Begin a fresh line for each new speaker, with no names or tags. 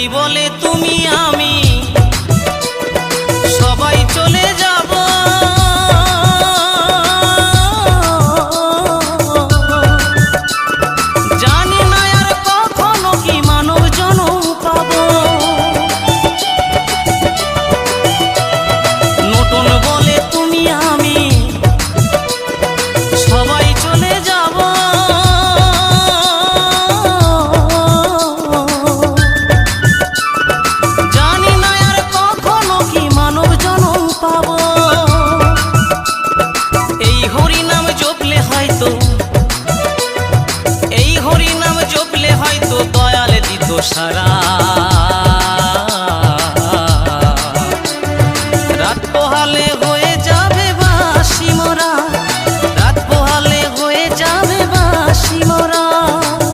সবাই বলে তুমি আমি সবাই চলে যাব, জানি না আর কখনো কি মানব জনম পাবো। নতুন বলে তুমি আমি সবাই চলে যাব, জানি না আর কখনো কি মানব জনম পাবো। এই হরি নাম জপলে হয়তো, এই হরি নাম জপলে হয়তো দয়াল দিত সারা।